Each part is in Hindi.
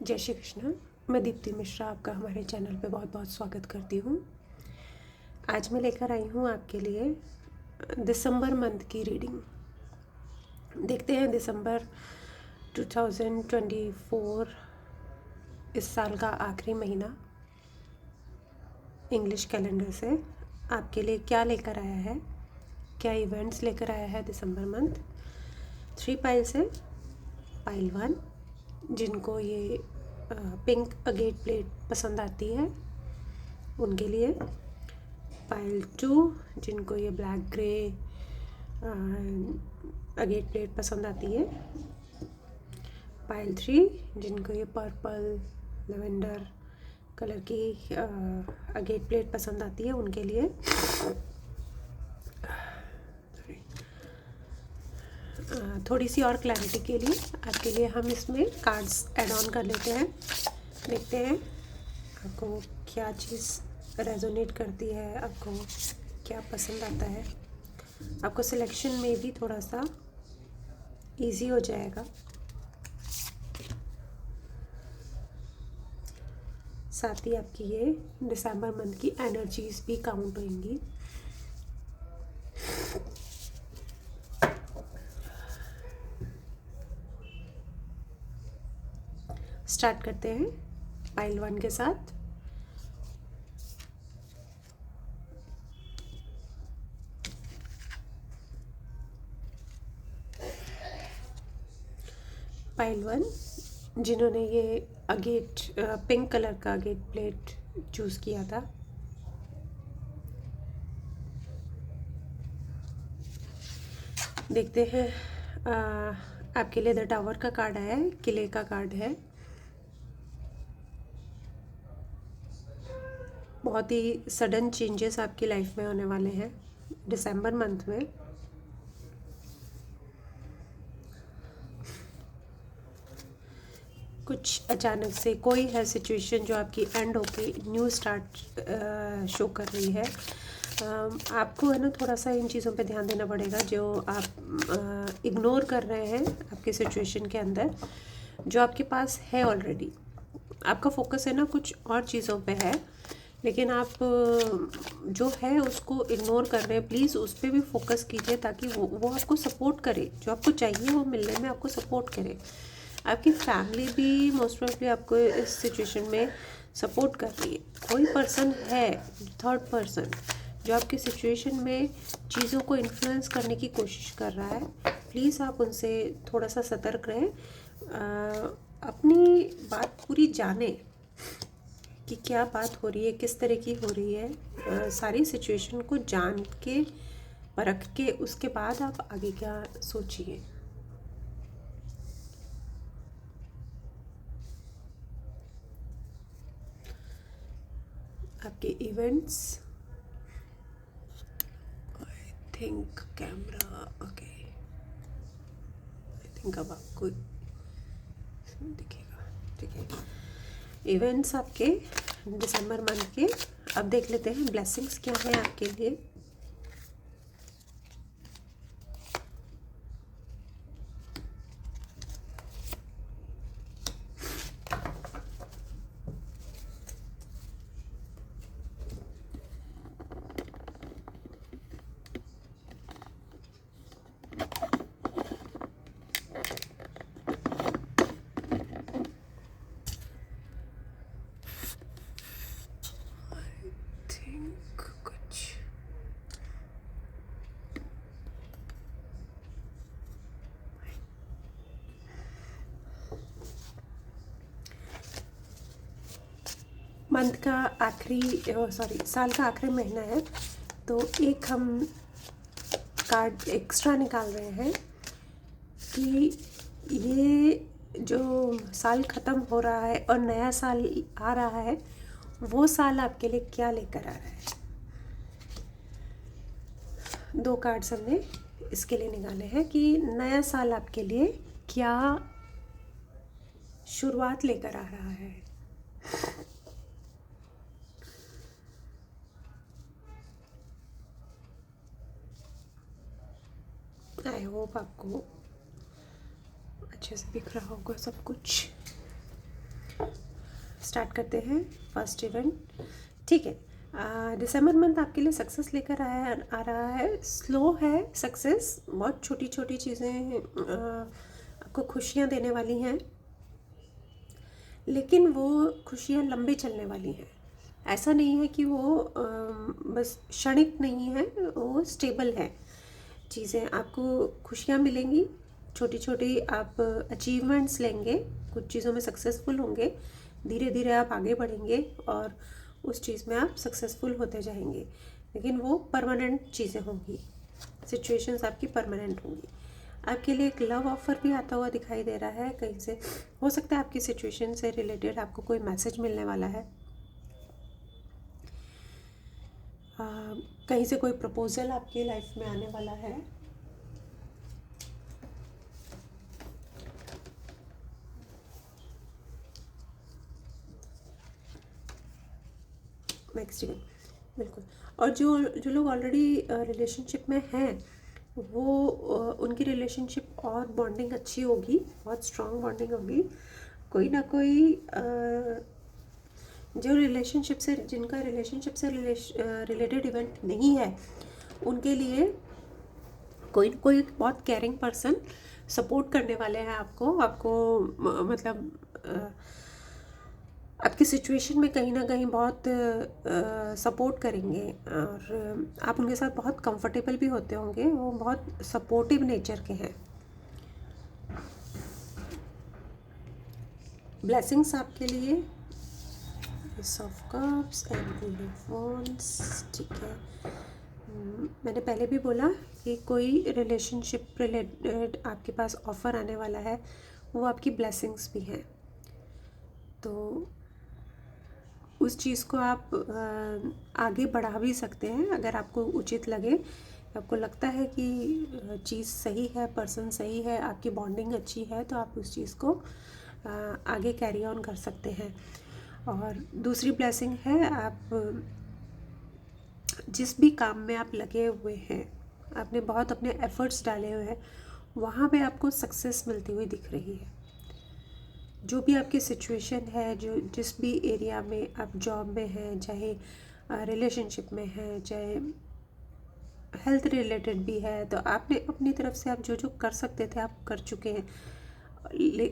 जय श्री कृष्ण। मैं दीप्ति मिश्रा आपका हमारे चैनल पे बहुत बहुत स्वागत करती हूँ। आज मैं लेकर आई हूँ आपके लिए दिसंबर मंथ की रीडिंग। देखते हैं दिसंबर 2024 इस साल का आखिरी महीना इंग्लिश कैलेंडर से आपके लिए क्या लेकर आया है, क्या इवेंट्स लेकर आया है दिसंबर मंथ। 3 पाइल्स है। पाइल 1 जिनको ये पिंक अगेट प्लेट पसंद आती है उनके लिए। पाइल 2 जिनको ये ब्लैक ग्रे अगेट प्लेट पसंद आती है। पाइल 3 जिनको ये पर्पल लेवेंडर कलर की अगेट प्लेट पसंद आती है उनके लिए। थोड़ी सी और क्लैरिटी के लिए आपके लिए हम इसमें कार्ड्स ऐड ऑन कर लेते हैं। देखते हैं आपको क्या चीज़ रेजोनेट करती है, आपको क्या पसंद आता है। आपको सिलेक्शन में भी थोड़ा सा इजी हो जाएगा, साथ ही आपकी ये दिसंबर मंथ की एनर्जीज भी काउंट होंगी। स्टार्ट करते हैं पाइल 1 के साथ। पाइल 1 जिन्होंने ये अगेट पिंक कलर का अगेट प्लेट चूज़ किया था, देखते हैं आपके लिए द टावर का कार्ड आया है, किले का कार्ड है। बहुत ही सडन चेंजेस आपकी लाइफ में होने वाले हैं दिसंबर मंथ में। कुछ अचानक से कोई है सिचुएशन जो आपकी एंड होके न्यू स्टार्ट शो कर रही है। आपको है ना थोड़ा सा इन चीज़ों पे ध्यान देना पड़ेगा जो आप इग्नोर कर रहे हैं आपके सिचुएशन के अंदर, जो आपके पास है ऑलरेडी। आपका फोकस है ना कुछ और चीज़ों पे है, लेकिन आप जो है उसको इग्नोर कर रहे हैं। प्लीज़ उस पर भी फोकस कीजिए ताकि वो आपको सपोर्ट करे, जो आपको चाहिए वो मिलने में आपको सपोर्ट करे। आपकी फैमिली भी मोस्ट प्रॉब्ली आपको इस सिचुएशन में सपोर्ट कर रही है। कोई पर्सन है, थर्ड पर्सन, जो आपकी सिचुएशन में चीज़ों को इन्फ्लुएंस करने की कोशिश कर रहा है। प्लीज़ आप उनसे थोड़ा सा सतर्क रहें, अपनी बात पूरी जाने कि क्या बात हो रही है, किस तरह की हो रही है। सारी सिचुएशन को जान के परख के उसके बाद आप आगे क्या सोचिए। आपके events, I think camera, okay, I think अब आपको दिखेगा, ठीक है। इवेंट्स आपके दिसंबर मंथ के अब देख लेते हैं ब्लेसिंग्स क्या है आपके लिए। कुछ मंथ का आखिरी साल का आखिरी महीना है, तो एक हम कार्ड एक्स्ट्रा निकाल रहे हैं कि ये जो साल ख़त्म हो रहा है और नया साल आ रहा है, वो साल आपके लिए क्या लेकर आ रहा है। 2 कार्ड्स हमने इसके लिए निकाले हैं कि नया साल आपके लिए क्या शुरुआत लेकर आ रहा है। आई होप आपको अच्छे से दिख रहा होगा सब कुछ। स्टार्ट करते हैं फर्स्ट इवेंट। ठीक है, दिसंबर मंथ आपके लिए सक्सेस लेकर आ रहा है। स्लो है सक्सेस, बहुत छोटी छोटी चीज़ें आपको खुशियाँ देने वाली हैं, लेकिन वो खुशियाँ लंबे चलने वाली हैं। ऐसा नहीं है कि वो बस क्षणिक नहीं है, वो स्टेबल है। चीज़ें आपको खुशियाँ मिलेंगी, छोटी छोटी आप अचीवमेंट्स लेंगे, कुछ चीज़ों में सक्सेसफुल होंगे, धीरे धीरे आप आगे बढ़ेंगे और उस चीज़ में आप सक्सेसफुल होते जाएंगे। लेकिन वो परमानेंट चीज़ें होंगी, सिचुएशंस आपकी परमानेंट होंगी। आपके लिए एक लव ऑफर भी आता हुआ दिखाई दे रहा है कहीं से। हो सकता है आपकी सिचुएशन से रिलेटेड आपको कोई मैसेज मिलने वाला है, कहीं से कोई प्रपोजल आपकी लाइफ में आने वाला है। नेक्स्ट इवेंट, बिल्कुल। और जो जो लोग ऑलरेडी रिलेशनशिप में हैं, वो उनकी रिलेशनशिप और बॉन्डिंग अच्छी होगी, बहुत स्ट्रॉन्ग बॉन्डिंग होगी। कोई ना कोई जो रिलेशनशिप से, जिनका रिलेशनशिप से रिलेटेड इवेंट नहीं है, उनके लिए कोई कोई बहुत केयरिंग पर्सन सपोर्ट करने वाले हैं आपको मतलब आपकी सिचुएशन में कहीं ना कहीं बहुत सपोर्ट करेंगे, और आप उनके साथ बहुत कंफर्टेबल भी होते होंगे। वो बहुत सपोर्टिव नेचर के हैं। ब्लेसिंग्स आपके लिए, S of cups and queen of wands. ठीक है, मैंने पहले भी बोला कि कोई रिलेशनशिप रिलेटेड आपके पास ऑफ़र आने वाला है, वो आपकी ब्लेसिंग्स भी हैं। तो उस चीज़ को आप आगे बढ़ा भी सकते हैं अगर आपको उचित लगे, आपको लगता है कि चीज़ सही है, पर्सन सही है, आपकी बॉन्डिंग अच्छी है, तो आप उस चीज़ को आगे कैरी ऑन कर सकते हैं। और दूसरी ब्लेसिंग है, आप जिस भी काम में आप लगे हुए हैं, आपने बहुत अपने एफर्ट्स डाले हुए हैं, वहाँ पे आपको सक्सेस मिलती हुई दिख रही है। जो भी आपकी सिचुएशन है, जो जिस भी एरिया में आप जॉब में हैं, चाहे रिलेशनशिप में हैं, चाहे हेल्थ रिलेटेड भी है, तो आपने अपनी तरफ से आप जो जो कर सकते थे आप कर चुके हैं,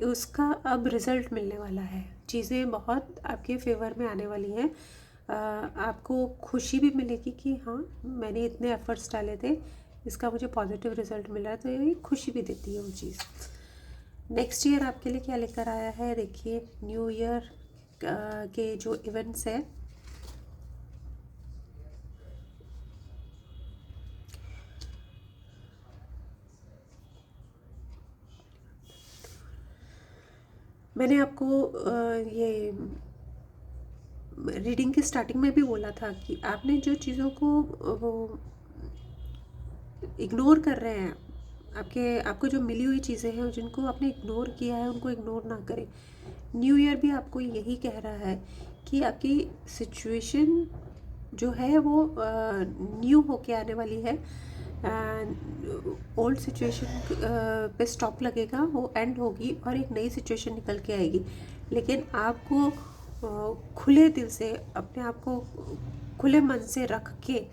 उसका अब रिज़ल्ट मिलने वाला है। चीज़ें बहुत आपके फेवर में आने वाली हैं। आपको खुशी भी मिलेगी कि हाँ, मैंने इतने एफर्ट्स डाले थे, इसका मुझे पॉजिटिव रिज़ल्ट मिला है, तो ये खुशी भी देती है वो चीज़। नेक्स्ट ईयर आपके लिए क्या लेकर आया है, देखिए। न्यू ईयर के जो इवेंट्स हैं, मैंने आपको ये रीडिंग की स्टार्टिंग में भी बोला था कि आपने जो चीज़ों को वो इग्नोर कर रहे हैं, आपको जो मिली हुई चीज़ें हैं जिनको आपने इग्नोर किया है, उनको इग्नोर ना करें। न्यू ईयर भी आपको यही कह रहा है कि आपकी सिचुएशन जो है वो न्यू होके आने वाली है। ओल्ड सिचुएशन पे स्टॉप लगेगा, वो एंड होगी और एक नई सिचुएशन निकल के आएगी। लेकिन आपको खुले दिल से, अपने आप को खुले मन से रख के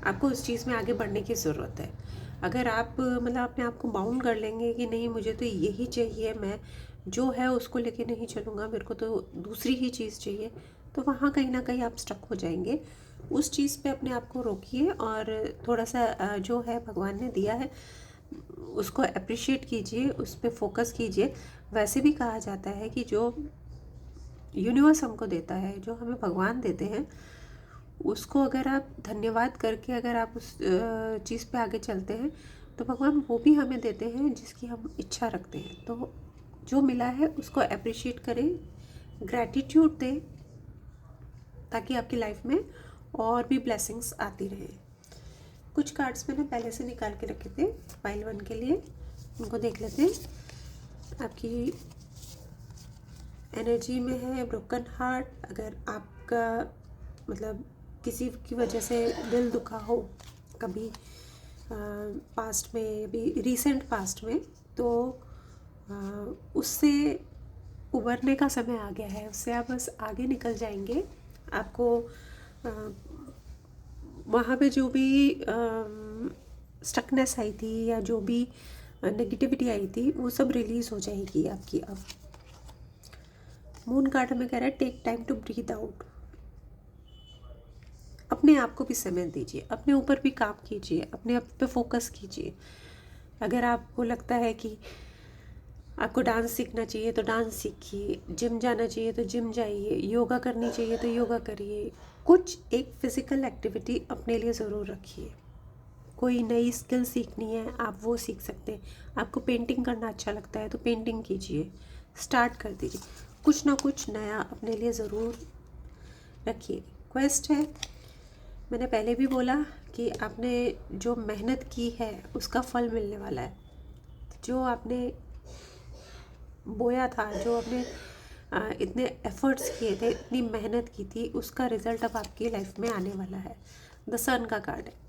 आपको उस चीज़ में आगे बढ़ने की ज़रूरत है। अगर आप मतलब अपने आप को बाउंड कर लेंगे कि नहीं, मुझे तो यही चाहिए, मैं जो है उसको लेके नहीं चलूँगा, मेरे को तो दूसरी ही चीज़ चाहिए, तो वहाँ कहीं ना कहीं आप स्टक हो जाएंगे। उस चीज़ पे अपने आप को रोकिए और थोड़ा सा जो है भगवान ने दिया है उसको अप्रिशिएट कीजिए, उस पर फोकस कीजिए। वैसे भी कहा जाता है कि जो यूनिवर्स हमको देता है, जो हमें भगवान देते हैं, उसको अगर आप धन्यवाद करके अगर आप उस चीज़ पे आगे चलते हैं, तो भगवान वो भी हमें देते हैं जिसकी हम इच्छा रखते हैं। तो जो मिला है उसको अप्रिशिएट करें, ग्रैटिट्यूड दें, ताकि आपकी लाइफ में और भी ब्लेसिंग्स आती रहें। कुछ कार्ड्स मैंने पहले से निकाल के रखे थे पाइल 1 के लिए, उनको देख लेते हैं। आपकी एनर्जी में है ब्रोकन हार्ट। अगर आपका मतलब किसी की वजह से दिल दुखा हो कभी पास्ट में, भी रीसेंट पास्ट में, तो उससे उभरने का समय आ गया है, उससे आप बस आगे निकल जाएंगे। आपको वहाँ पे जो भी स्टकनेस आई थी या जो भी नेगेटिविटी आई थी वो सब रिलीज हो जाएगी आपकी। अब मून कार्ड में कह रहा है take time to breathe out. अपने आप को भी समय दीजिए, अपने ऊपर भी काम कीजिए, अपने आप पे फोकस कीजिए। अगर आपको लगता है कि आपको डांस सीखना चाहिए तो डांस सीखिए, जिम जाना चाहिए तो जिम जाइए, योगा करनी चाहिए तो योगा करिए। कुछ एक फिज़िकल एक्टिविटी अपने लिए ज़रूर रखिए। कोई नई स्किल सीखनी है आप वो सीख सकते हैं। आपको पेंटिंग करना अच्छा लगता है तो पेंटिंग कीजिए, स्टार्ट कर दीजिए। कुछ ना कुछ नया अपने लिए ज़रूर रखिए। क्वेस्ट है, मैंने पहले भी बोला कि आपने जो मेहनत की है उसका फल मिलने वाला है। जो आपने बोया था, जो आपने इतने एफर्ट्स किए थे, इतनी मेहनत की थी, उसका रिजल्ट अब आपकी लाइफ में आने वाला है। द सन का कार्ड है।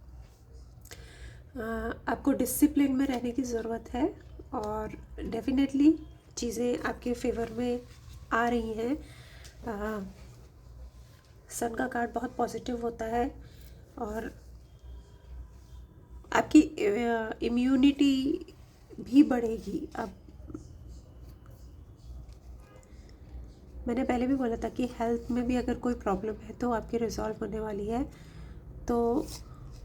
आपको डिसिप्लिन में रहने की ज़रूरत है और डेफिनेटली चीज़ें आपके फेवर में आ रही हैं। सन का कार्ड बहुत पॉजिटिव होता है और आपकी इम्यूनिटी भी बढ़ेगी। अब मैंने पहले भी बोला था कि हेल्थ में भी अगर कोई प्रॉब्लम है तो आपकी रिजॉल्व होने वाली है। तो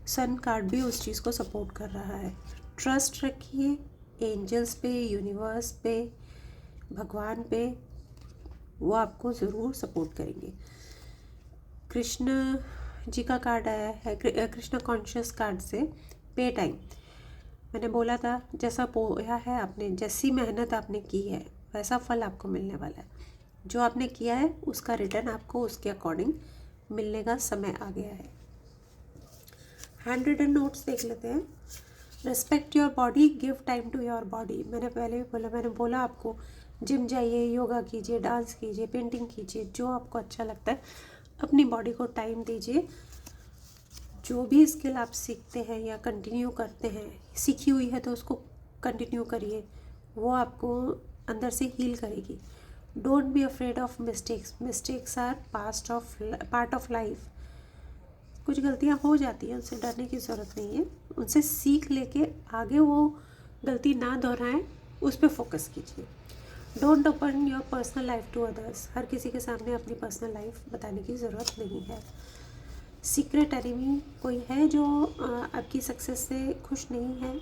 सन कार्ड भी उस चीज़ को सपोर्ट कर रहा है। ट्रस्ट रखिए एंजल्स पे, यूनिवर्स पे, भगवान पे, वो आपको ज़रूर सपोर्ट करेंगे। कृष्ण जी का कार्ड आया है, कृष्ण कॉन्शियस कार्ड से पे टाइम। मैंने बोला था जैसा बोया है आपने, जैसी मेहनत आपने की है वैसा फल आपको मिलने वाला है। जो आपने किया है उसका रिटर्न आपको उसके अकॉर्डिंग मिलने का समय आ गया है। हैंड रिटन नोट्स देख लेते हैं। Respect your body, give time to your body. मैंने पहले भी बोला, मैंने बोला आपको जिम जाइए, योगा कीजिए, डांस कीजिए, पेंटिंग कीजिए, जो आपको अच्छा लगता है अपनी बॉडी को टाइम दीजिए। जो भी स्किल आप सीखते हैं या कंटिन्यू करते हैं, सीखी हुई है तो उसको कंटिन्यू करिए, वो आपको अंदर से हील करेगी। Don't be afraid of mistakes, mistakes are part of life. कुछ गलतियां हो जाती हैं, उनसे डरने की ज़रूरत नहीं है। उनसे सीख लेके आगे वो गलती ना दोहराएं, उस पर फोकस कीजिए। Don't open your personal life to others. हर किसी के सामने अपनी पर्सनल लाइफ बताने की ज़रूरत नहीं है। सीक्रेट एनिमी कोई है जो आपकी सक्सेस से खुश नहीं है।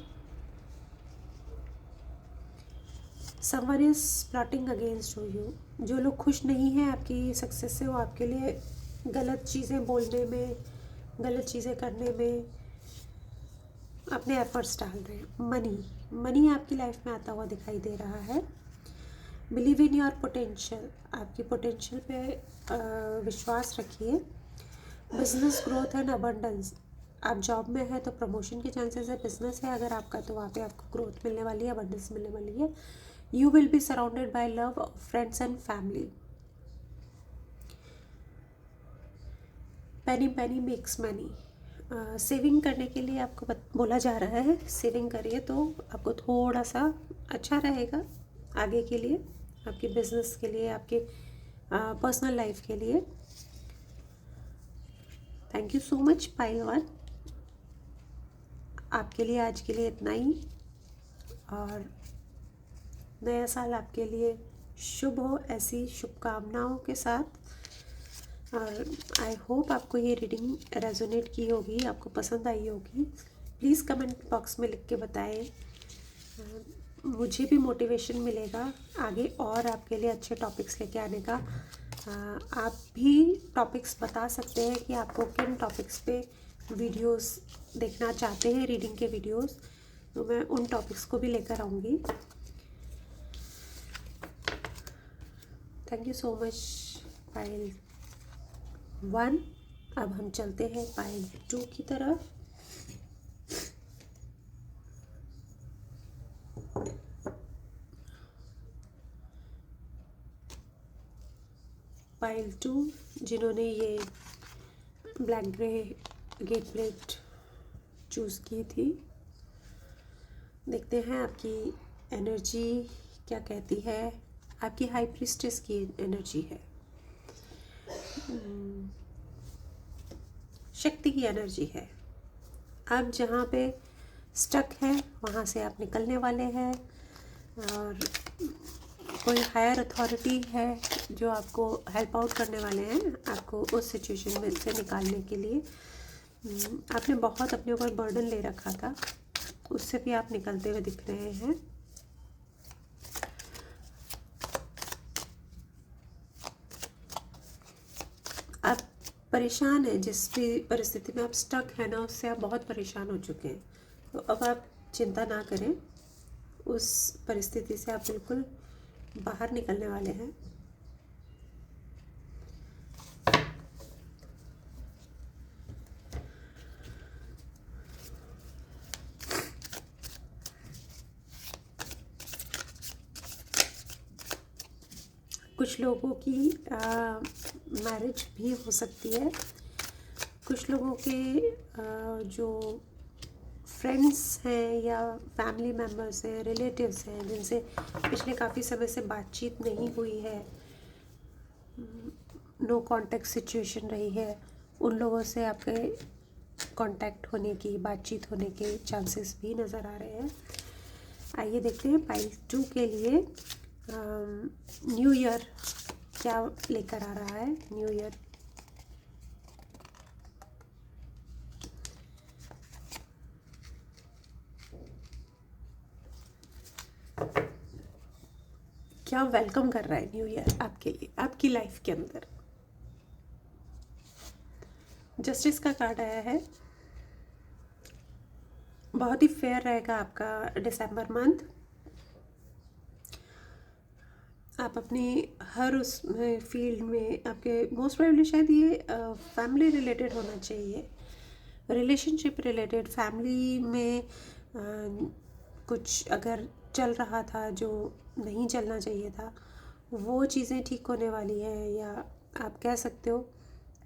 Someone is plotting against you. जो लोग खुश नहीं हैं आपकी सक्सेस से, वो आपके लिए गलत चीज़ें बोलने में, गलत चीज़ें करने में अपने एफर्ट्स डाल रहे हैं। मनी आपकी लाइफ में आता हुआ दिखाई दे रहा है। बिलीव इन योर पोटेंशियल, आपकी पोटेंशियल पे विश्वास रखिए। बिजनेस ग्रोथ एंड अबंडेंस, आप जॉब में है तो प्रमोशन के चांसेस है। बिजनेस है अगर आपका तो वहाँ पे आपको ग्रोथ मिलने वाली है, अबंडेंस मिलने वाली है। You will be surrounded by love, friends and family. Penney Penney makes money, saving करने के लिए आपको बोला जा रहा है। सेविंग करिए तो आपको थोड़ा सा अच्छा रहेगा आगे के लिए, आपके बिजनेस के लिए, आपके पर्सनल लाइफ के लिए। Thank you so much pile one. आपके लिए आज के लिए इतना ही, और नया साल आपके लिए शुभ हो, ऐसी शुभकामनाओं के साथ। और आई होप आपको ये रीडिंग रेजोनेट की होगी, आपको पसंद आई होगी। प्लीज़ कमेंट बॉक्स में लिख के बताएं, मुझे भी मोटिवेशन मिलेगा आगे और आपके लिए अच्छे टॉपिक्स लेके आने का। आप भी टॉपिक्स बता सकते हैं कि आपको किन टॉपिक्स पे वीडियोस देखना चाहते हैं, रीडिंग के वीडियोस, तो मैं उन टॉपिक्स को भी लेकर आऊँगी। थैंक यू सो मच पायल 1। अब हम चलते हैं पायल 2 की तरफ। पायल 2 जिन्होंने ये black grey gate plate choose की थी, देखते हैं आपकी एनर्जी क्या कहती है आपकी हाई प्रीस्टेस की एनर्जी है, शक्ति की एनर्जी है। आप जहाँ पे स्टक है वहाँ से आप निकलने वाले हैं, और कोई हायर अथॉरिटी है जो आपको हेल्प आउट करने वाले हैं आपको उस सिचुएशन में से निकालने के लिए। आपने बहुत अपने ऊपर बर्डन ले रखा था, उससे भी आप निकलते हुए दिख रहे हैं। आप परेशान हैं, जिस भी परिस्थिति में आप स्टक है ना, उससे आप बहुत परेशान हो चुके हैं। तो अब आप चिंता ना करें, उस परिस्थिति से आप बिल्कुल बाहर निकलने वाले हैं। कुछ लोगों की मैरिज भी हो सकती है। कुछ लोगों के जो फ्रेंड्स हैं या फैमिली मेम्बर्स हैं, रिलेटिव्स हैं, जिनसे पिछले काफ़ी समय से बातचीत नहीं हुई है, नो कांटेक्ट सिचुएशन रही है, उन लोगों से आपके कांटेक्ट होने की, बातचीत होने के चांसेस भी नज़र आ रहे हैं। आइए देखते हैं पाइल 2 के लिए न्यू ईयर क्या लेकर आ रहा है। न्यू ईयर क्या वेलकम कर रहा है न्यू ईयर आपके लिए, आपकी लाइफ के अंदर। जस्टिस का कार्ड आया है। बहुत ही फेयर रहेगा आपका दिसंबर मंथ। आप अपनी हर उस फील्ड में, आपके मोस्ट प्रोबेबली शायद ये फैमिली रिलेटेड होना चाहिए, रिलेशनशिप रिलेटेड। फैमिली में कुछ अगर चल रहा था जो नहीं चलना चाहिए था, वो चीज़ें ठीक होने वाली है। या आप कह सकते हो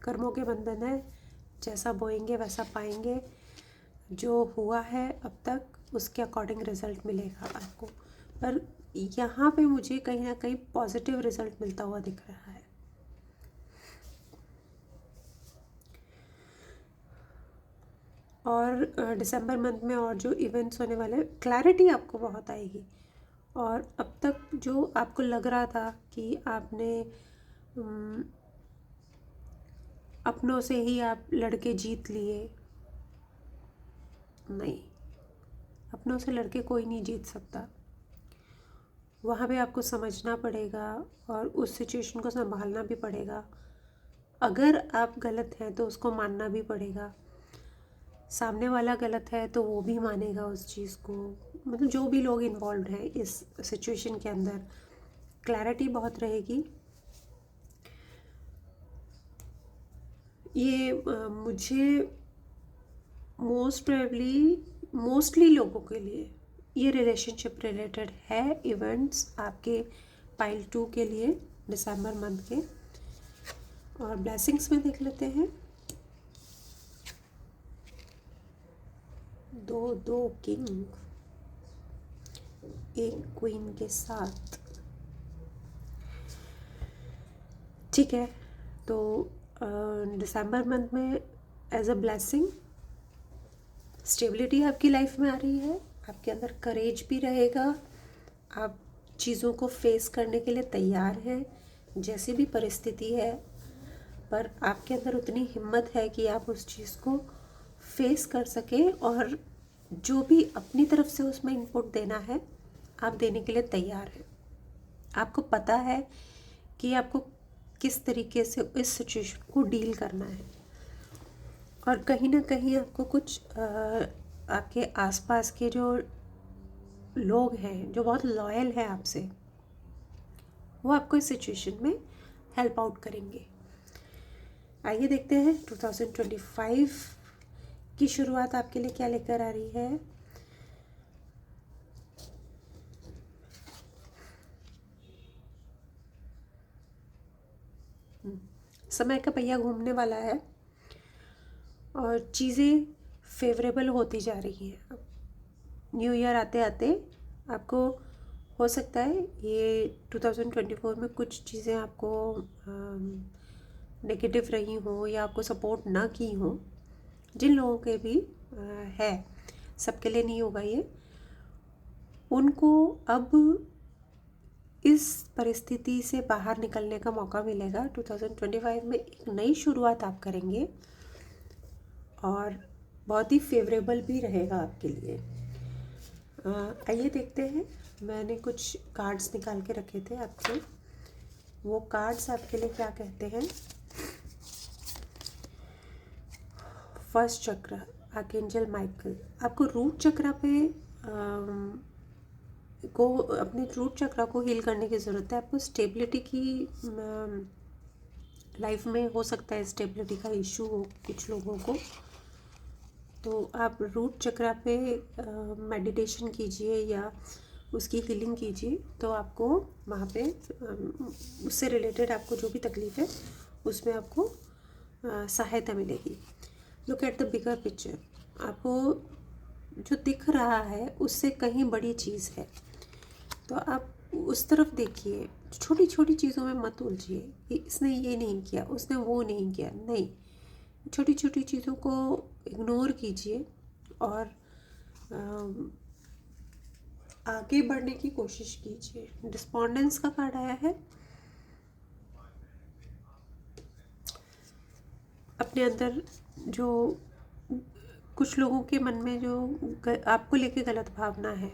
कर्मों के बंधन है, जैसा बोएंगे वैसा पाएंगे। जो हुआ है अब तक उसके अकॉर्डिंग रिज़ल्ट मिलेगा आपको। पर यहाँ पे मुझे कहीं ना कहीं पॉजिटिव रिज़ल्ट मिलता हुआ दिख रहा है। और दिसंबर मंथ में और जो इवेंट्स होने वाले, क्लैरिटी आपको बहुत आएगी। और अब तक जो आपको लग रहा था कि आपने अपनों से ही आप लड़के जीत लिए, नहीं, अपनों से लड़के कोई नहीं जीत सकता। वहाँ पे आपको समझना पड़ेगा और उस सिचुएशन को संभालना भी पड़ेगा। अगर आप गलत हैं तो उसको मानना भी पड़ेगा। सामने वाला गलत है तो वो भी मानेगा उस चीज़ को। मतलब जो भी लोग इन्वॉल्व हैं इस सिचुएशन के अंदर, क्लैरिटी बहुत रहेगी। ये मुझे मोस्टली लोगों के लिए ये रिलेशनशिप रिलेटेड है इवेंट्स आपके पाइल 2 के लिए दिसंबर मंथ के। और ब्लेसिंग्स में देख लेते हैं। 2 किंग, 1 क्वीन के साथ। ठीक है, तो दिसंबर मंथ में एज अ ब्लेसिंग स्टेबिलिटी आपकी लाइफ में आ रही है। आपके अंदर करेज भी रहेगा, आप चीज़ों को फेस करने के लिए तैयार हैं जैसी भी परिस्थिति है। पर आपके अंदर उतनी हिम्मत है कि आप उस चीज़ को फेस कर सकें, और जो भी अपनी तरफ से उसमें इनपुट देना है आप देने के लिए तैयार हैं। आपको पता है कि आपको किस तरीके से इस सिचुएशन को डील करना है। और कहीं ना कहीं आपको कुछ आपके आसपास के जो लोग हैं जो बहुत लॉयल हैं आपसे, वो आपको इस सिचुएशन में हेल्प आउट करेंगे। आइए देखते हैं 2025 की शुरुआत आपके लिए क्या लेकर आ रही है। समय का पहिया घूमने वाला है और चीज़ें फेवरेबल होती जा रही हैं। न्यू ईयर आते आते आपको हो सकता है ये 2024 में कुछ चीज़ें आपको नेगेटिव रही हो या आपको सपोर्ट ना की हो, जिन लोगों के भी है, सबके लिए नहीं होगा ये, उनको अब इस परिस्थिति से बाहर निकलने का मौका मिलेगा। 2025 में एक नई शुरुआत आप करेंगे और बहुत ही फेवरेबल भी रहेगा आपके लिए। आइए देखते हैं, मैंने कुछ कार्ड्स निकाल के रखे थे आपके, वो कार्ड्स आपके लिए क्या कहते हैं। फर्स्ट चक्र, आर्कएंजल माइकल, आपको रूट चक्र पे अपने रूट चक्र को हील करने की ज़रूरत है। आपको स्टेबिलिटी की लाइफ में हो सकता है स्टेबिलिटी का इशू हो कुछ लोगों को, तो आप रूट चक्र पे मेडिटेशन कीजिए या उसकी हीलिंग कीजिए, तो आपको वहाँ पे उससे रिलेटेड आपको जो भी तकलीफ है उसमें आपको सहायता मिलेगी। Look at the bigger picture, आपको जो दिख रहा है उससे कहीं बड़ी चीज़ है, तो आप उस तरफ देखिए। छोटी छोटी चीज़ों में मत उलझिए, इसने ये नहीं किया, उसने वो नहीं किया, नहीं, छोटी छोटी चीज़ों को इग्नोर कीजिए और आगे बढ़ने की कोशिश कीजिए। डिस्पोंडेंस का कार्ड आया है, अपने अंदर जो कुछ लोगों के मन में जो आपको लेके गलत भावना है,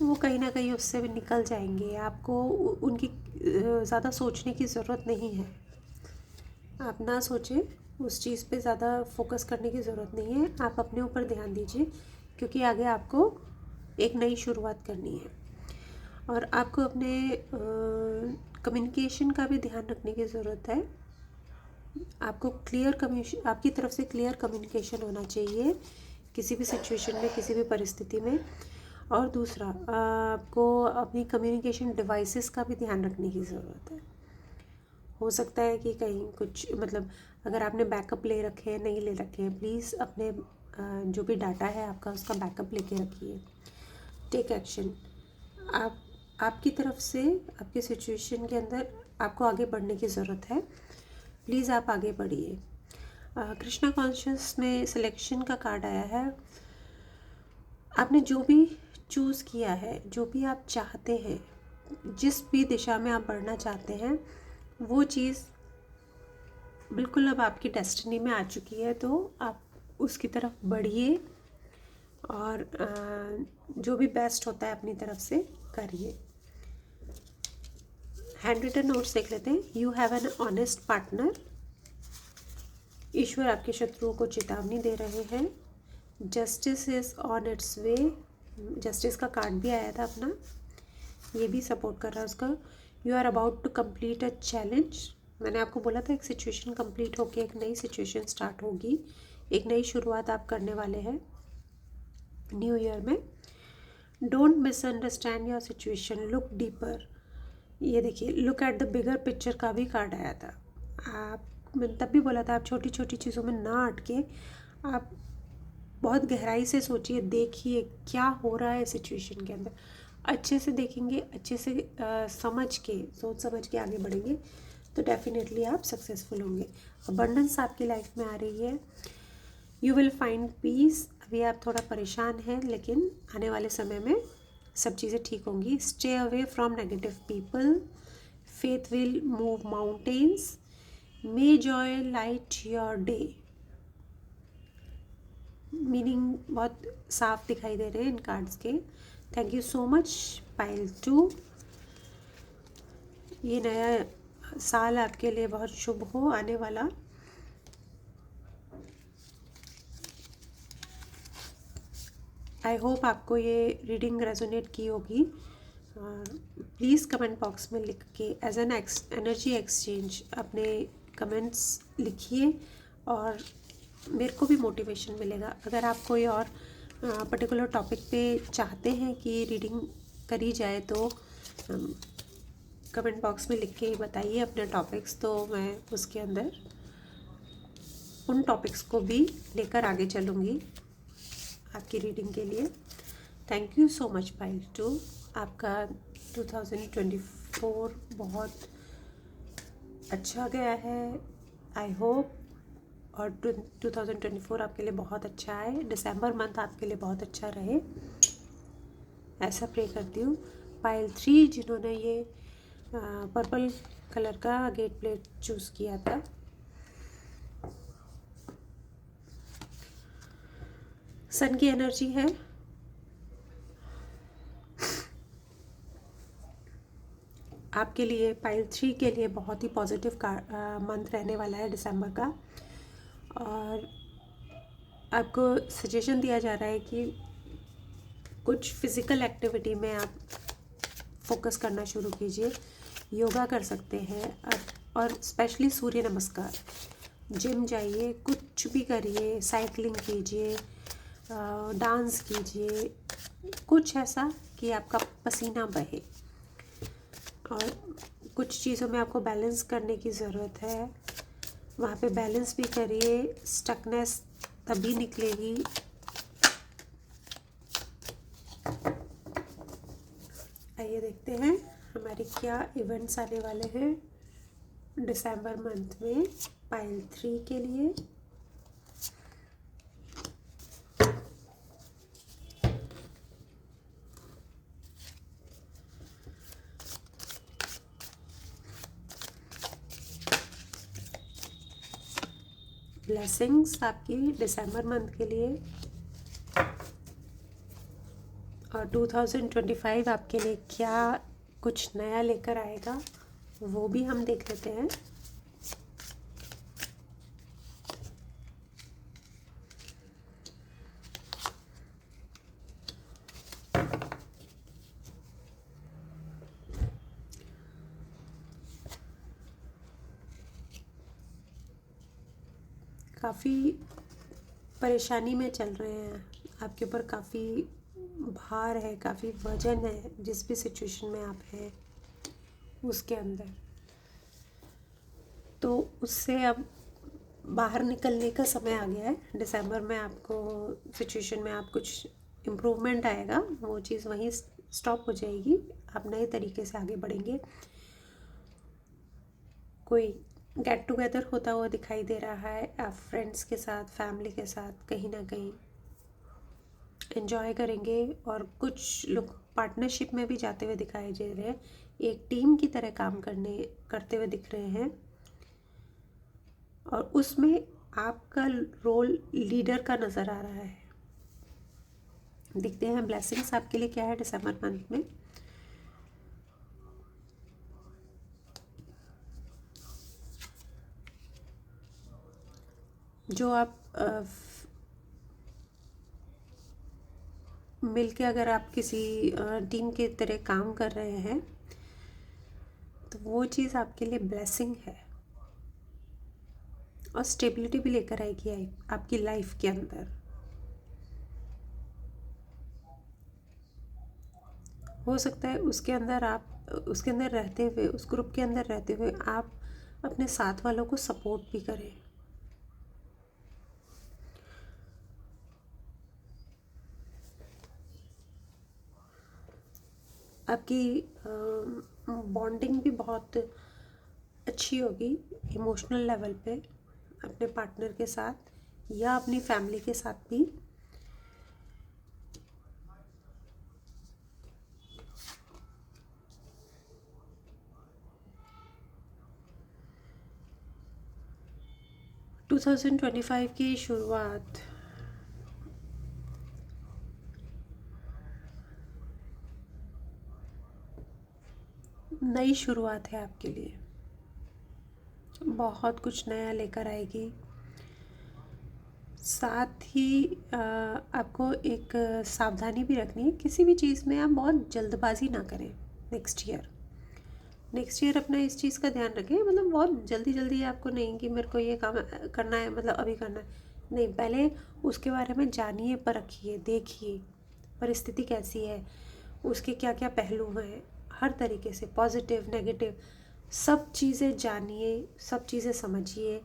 वो कहीं ना कहीं उससे भी निकल जाएंगे। आपको उनकी ज़्यादा सोचने की ज़रूरत नहीं है, आप ना सोचें, उस चीज़ पे ज़्यादा फोकस करने की ज़रूरत नहीं है। आप अपने ऊपर ध्यान दीजिए, क्योंकि आगे आपको एक नई शुरुआत करनी है और आपको अपने कम्युनिकेशन का भी ध्यान रखने की ज़रूरत है। आपको आपकी तरफ से क्लियर कम्युनिकेशन होना चाहिए किसी भी सिचुएशन में, किसी भी परिस्थिति में। और दूसरा, आपको अपनी कम्युनिकेशन डिवाइसेस का भी ध्यान रखने की ज़रूरत है। हो सकता है कि कहीं कुछ मतलब अगर आपने बैकअप ले रखे हैं, नहीं ले रखे हैं, प्लीज़ अपने जो भी डाटा है आपका उसका बैकअप लेके रखिए। टेक एक्शन, आपकी तरफ से आपके सिचुएशन के अंदर आपको आगे बढ़ने की ज़रूरत है, प्लीज़ आप आगे बढ़िए। कृष्णा कॉन्शियस में सिलेक्शन का कार्ड आया है। आपने जो भी चूज़ किया है, जो भी आप चाहते हैं, जिस भी दिशा में आप बढ़ना चाहते हैं, वो चीज़ बिल्कुल अब आपकी डेस्टिनी में आ चुकी है, तो आप उसकी तरफ बढ़िए और जो भी बेस्ट होता है अपनी तरफ से करिए। हैंड रिटन नोट्स देख लेते हैं। You have an honest partner, ईश्वर आपके शत्रुओं को चेतावनी दे रहे हैं। Justice is on its way, justice का कार्ड भी आया था अपना, ये भी सपोर्ट कर रहा है उसका। You are about to complete a challenge, मैंने आपको बोला था एक सिचुएशन कंप्लीट होकर एक नई सिचुएशन स्टार्ट होगी, एक नई शुरुआत आप करने वाले हैं न्यू ईयर में। Don't misunderstand your situation, look deeper, ये देखिए look at the bigger picture का भी कार्ड आया था। मैंने तब भी बोला था आप छोटी छोटी चीज़ों में ना अटके, आप बहुत गहराई से सोचिए, देखिए क्या हो रहा है सिचुएशन के अंदर, अच्छे से देखेंगे, अच्छे से सोच समझ के आगे बढ़ेंगे, तो डेफिनेटली आप सक्सेसफुल होंगे। अबंडेंस आपकी लाइफ में आ रही है। यू विल फाइंड पीस, अभी आप थोड़ा परेशान हैं, लेकिन आने वाले समय में सब चीज़ें ठीक होंगी। Stay away from negative people, faith will move mountains, may Joy light your day. Meaning बहुत साफ दिखाई दे रहे हैं इन कार्ड्स के। Thank you so much pile 2। ये नया साल आपके लिए बहुत शुभ हो आने वाला। आई होप आपको ये रीडिंग रेजोनेट की होगी। प्लीज़ कमेंट बॉक्स में लिख के एज एन एनर्जी एक्सचेंज अपने कमेंट्स लिखिए और मेरे को भी मोटिवेशन मिलेगा। अगर आप कोई और पर्टिकुलर टॉपिक पे चाहते हैं कि रीडिंग करी जाए, तो कमेंट बॉक्स में लिख के बताइए अपने टॉपिक्स, तो मैं उसके अंदर उन टॉपिक्स को भी लेकर आगे चलूँगी आपकी रीडिंग के लिए। Thank you so much pile 2। आपका 2024 बहुत अच्छा गया है, आई होप। और 2024 आपके लिए बहुत अच्छा है, दिसंबर मंथ आपके लिए बहुत अच्छा रहे, ऐसा प्रे करती हूँ। पाइल 3 जिन्होंने ये पर्पल कलर का गेट प्लेट चूज़ किया था, सन की एनर्जी है, आपके लिए पाइल 3 के लिए बहुत ही पॉजिटिव मंथ रहने वाला है दिसंबर का। और आपको सजेशन दिया जा रहा है कि कुछ फिज़िकल एक्टिविटी में आप फोकस करना शुरू कीजिए, योगा कर सकते हैं और स्पेशली सूर्य नमस्कार, जिम जाइए, कुछ भी करिए, साइकिलिंग कीजिए, डांस कीजिए, कुछ ऐसा कि आपका पसीना बहे। और कुछ चीज़ों में आपको बैलेंस करने की ज़रूरत है, वहाँ पे बैलेंस भी करिए, स्टकनेस तभी निकलेगी। आइए देखते हैं हमारे क्या इवेंट्स आने वाले हैं दिसंबर मंथ में पाइल 3 के लिए। ब्लेसिंग्स आपकी दिसंबर मंथ के लिए और 2025 आपके लिए क्या कुछ नया लेकर आएगा वो भी हम देख लेते हैं। काफ़ी परेशानी में चल रहे हैं, आपके ऊपर काफ़ी भार है, काफ़ी वजन है, जिस भी सिचुएशन में आप हैं उसके अंदर, तो उससे अब बाहर निकलने का समय आ गया है। दिसंबर में आपको सिचुएशन में आप कुछ इम्प्रूवमेंट आएगा, वो चीज़ वहीं स्टॉप हो जाएगी, आप नए तरीके से आगे बढ़ेंगे। कोई गेट टुगेदर होता हुआ दिखाई दे रहा है, आप फ्रेंड्स के साथ, फैमिली के साथ कहीं ना कहीं एंजॉय करेंगे। और कुछ लोग पार्टनरशिप में भी जाते हुए दिखाई दे रहे हैं, एक टीम की तरह काम करते हुए दिख रहे हैं, और उसमें आपका रोल लीडर का नज़र आ रहा है। देखते हैं ब्लेसिंग्स आपके लिए क्या है दिसंबर मंथ में। जो आप मिलके अगर आप किसी टीम के तरह काम कर रहे हैं तो वो चीज़ आपके लिए ब्लेसिंग है और स्टेबिलिटी भी लेकर आएगी आपकी लाइफ के अंदर। हो सकता है उसके अंदर रहते हुए, उस ग्रुप के अंदर रहते हुए आप अपने साथ वालों को सपोर्ट भी करें। आपकी बॉन्डिंग भी बहुत अच्छी होगी इमोशनल लेवल पे अपने पार्टनर के साथ या अपनी फैमिली के साथ भी। टू 2025 की शुरुआत नई शुरुआत है आपके लिए, बहुत कुछ नया लेकर आएगी। साथ ही आपको एक सावधानी भी रखनी है, किसी भी चीज़ में आप बहुत जल्दबाजी ना करें। नेक्स्ट ईयर अपना इस चीज़ का ध्यान रखें, मतलब बहुत जल्दी जल्दी आपको नहीं कि मेरे को ये काम करना है, मतलब अभी करना है, नहीं, पहले उसके बारे में जानिए, परखिए, देखिए परिस्थिति कैसी है, उसके क्या क्या पहलू हैं, हर तरीके से पॉजिटिव नेगेटिव सब चीज़ें जानिए, सब चीज़ें समझिए,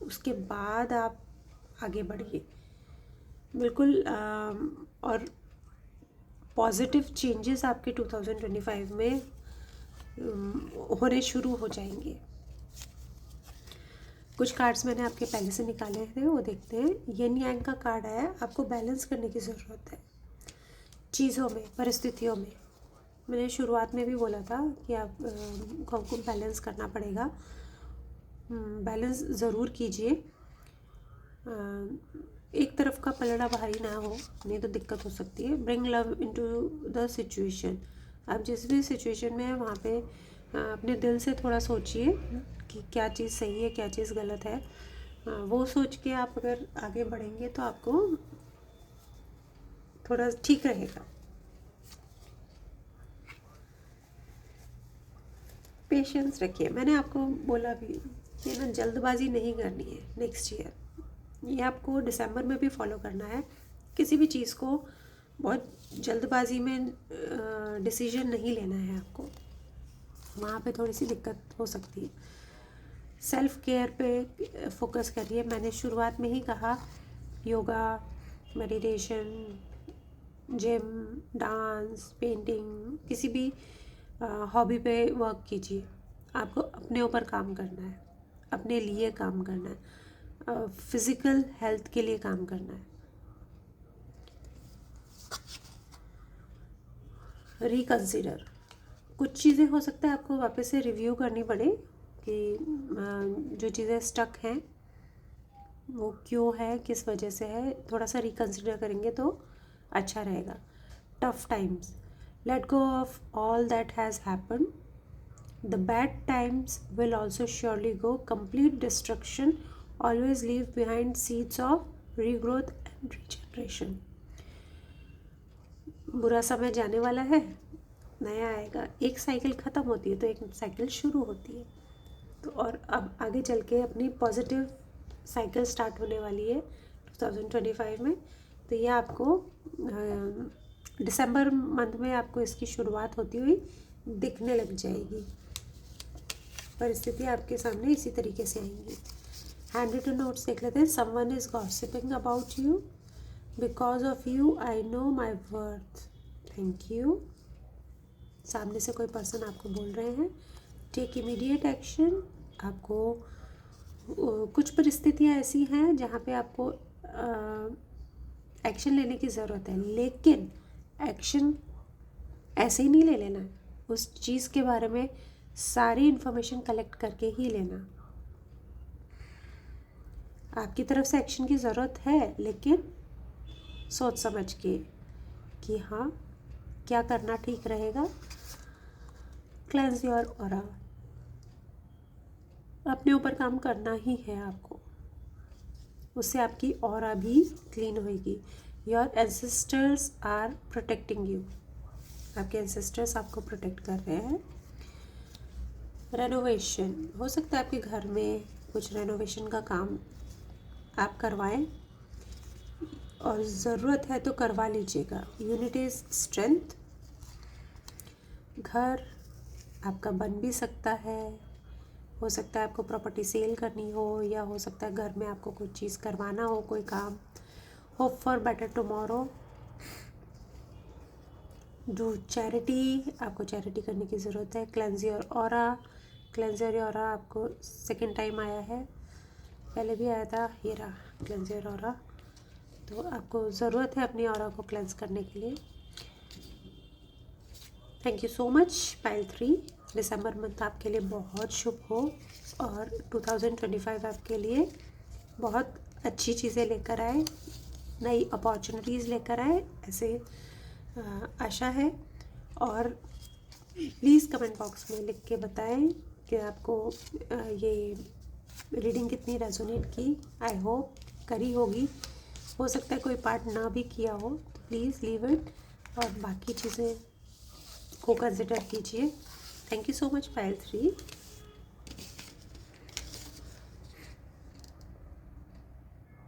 उसके बाद आप आगे बढ़िए बिल्कुल। और पॉजिटिव चेंजेस आपके 2025 में होने शुरू हो जाएंगे। कुछ कार्ड्स मैंने आपके पहले से निकाले थे, वो देखते हैं। येन यांग का कार्ड आया। आपको बैलेंस करने की ज़रूरत है चीज़ों में, परिस्थितियों में। मैंने शुरुआत में भी बोला था कि आपको बैलेंस करना पड़ेगा। बैलेंस ज़रूर कीजिए। एक तरफ का पलड़ा भारी ना हो, नहीं तो दिक्कत हो सकती है। Bring love into the situation. आप जिस भी सिचुएशन में है वहाँ पे अपने दिल से थोड़ा सोचिए कि क्या चीज़ सही है, क्या चीज़ गलत है। वो सोच के आप अगर आगे बढ़ेंगे तो आपको थोड़ा ठीक रहेगा। पेशेंस रखिए। मैंने आपको बोला भी कि ना जल्दबाजी नहीं करनी है नेक्स्ट ईयर। ये आपको दिसंबर में भी फॉलो करना है। किसी भी चीज़ को बहुत जल्दबाजी में डिसीजन नहीं लेना है आपको, वहाँ पे थोड़ी सी दिक्कत हो सकती है। सेल्फ केयर पे फोकस करिए। मैंने शुरुआत में ही कहा, yoga, meditation, gym, dance, painting, किसी भी हॉबी पे वर्क कीजिए। आपको अपने ऊपर काम करना है, अपने लिए काम करना है, फिज़िकल हेल्थ के लिए काम करना है। रिकंसिडर। कुछ चीज़ें हो सकता है आपको वापस से रिव्यू करनी पड़े कि जो चीज़ें स्टक हैं वो क्यों है, किस वजह से है। थोड़ा सा रिकंसिडर करेंगे तो अच्छा रहेगा। Tough times. Let go of all that has happen. The bad times will also surely go. Complete destruction always leave behind seeds of regrowth and regeneration. बुरा समय जाने वाला है, नया आएगा। एक साइकिल ख़त्म होती है तो एक साइकिल शुरू होती है। तो और अब आगे चल के अपनी पॉजिटिव साइकिल स्टार्ट होने वाली है 2025 में। तो ये आपको दिसंबर मंथ में आपको इसकी शुरुआत होती हुई दिखने लग जाएगी। परिस्थिति आपके सामने इसी तरीके से आएंगी। हैंड रिटन नोट्स देख लेते हैं। Someone is gossiping about you. Because of you I know my worth. Thank you. सामने से कोई पर्सन आपको बोल रहे हैं। Take immediate action. आपको कुछ परिस्थितियाँ ऐसी हैं जहाँ पे आपको एक्शन लेने की ज़रूरत है, लेकिन एक्शन ऐसे ही नहीं ले लेना है। उस चीज़ के बारे में सारी इन्फॉर्मेशन कलेक्ट करके ही लेना। आपकी तरफ से एक्शन की ज़रूरत है, लेकिन सोच समझ के कि हाँ क्या करना ठीक रहेगा। Cleanse your aura. अपने ऊपर काम करना ही है आपको, उससे आपकी ऑरा भी क्लीन होगी। Your ancestors are protecting you. आपके एंसेस्टर्स आपको प्रोटेक्ट कर रहे हैं। रेनोवेशन। हो सकता है आपके घर में कुछ रेनोवेशन का काम आप करवाएं, और ज़रूरत है तो करवा लीजिएगा। Unity is strength. घर आपका बन भी सकता है। हो सकता है आपको प्रॉपर्टी सेल करनी हो, या हो सकता है घर में आपको कुछ चीज़ करवाना हो, कोई काम। Hope for better tomorrow. Do charity. आपको चैरिटी करने की ज़रूरत है। Cleanse your aura. Cleanse your aura आपको सेकेंड टाइम आया है, पहले भी आया था। ये रहा क्लेंज योर ऑरा। तो आपको ज़रूरत है अपनी ऑरा को क्लेंज करने के लिए। Thank you so much pile 3। December month आपके लिए बहुत शुभ हो, और 2025 आपके लिए बहुत अच्छी चीज़ें लेकर आए, नई अपॉर्चुनिटीज़ लेकर आए, ऐसे आशा है। और प्लीज़ कमेंट बॉक्स में लिख के बताएं कि आपको ये रीडिंग कितनी रेजोनेट की। आई होप करी होगी। हो सकता है कोई पार्ट ना भी किया हो, तो प्लीज़ लीव इट, और बाकी चीज़ें को कंसिडर कीजिए। Thank you so much Payal 3।